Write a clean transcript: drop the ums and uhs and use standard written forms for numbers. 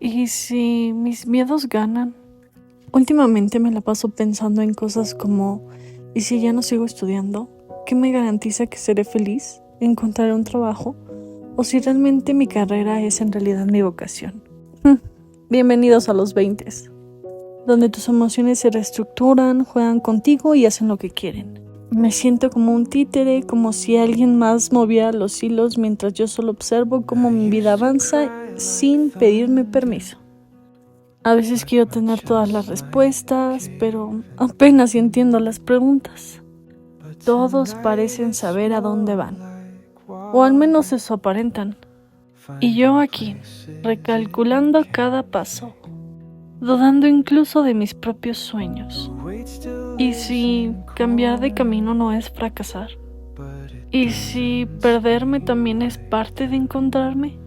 ¿Y si mis miedos ganan? Últimamente me la paso pensando en cosas como, ¿y si ya no sigo estudiando? ¿Qué me garantiza que seré feliz? ¿Encontraré un trabajo? ¿O si realmente mi carrera es en realidad mi vocación? Bienvenidos a los 20, donde tus emociones se reestructuran, juegan contigo y hacen lo que quieren. Me siento como un títere, como si alguien más moviera los hilos mientras yo solo observo cómo mi vida avanza sin pedirme permiso. A veces quiero tener todas las respuestas, pero apenas si entiendo las preguntas. Todos parecen saber a dónde van, o al menos eso aparentan. Y yo aquí, recalculando cada paso, dudando incluso de mis propios sueños. ¿Y si cambiar de camino no es fracasar? ¿Y si perderme también es parte de encontrarme?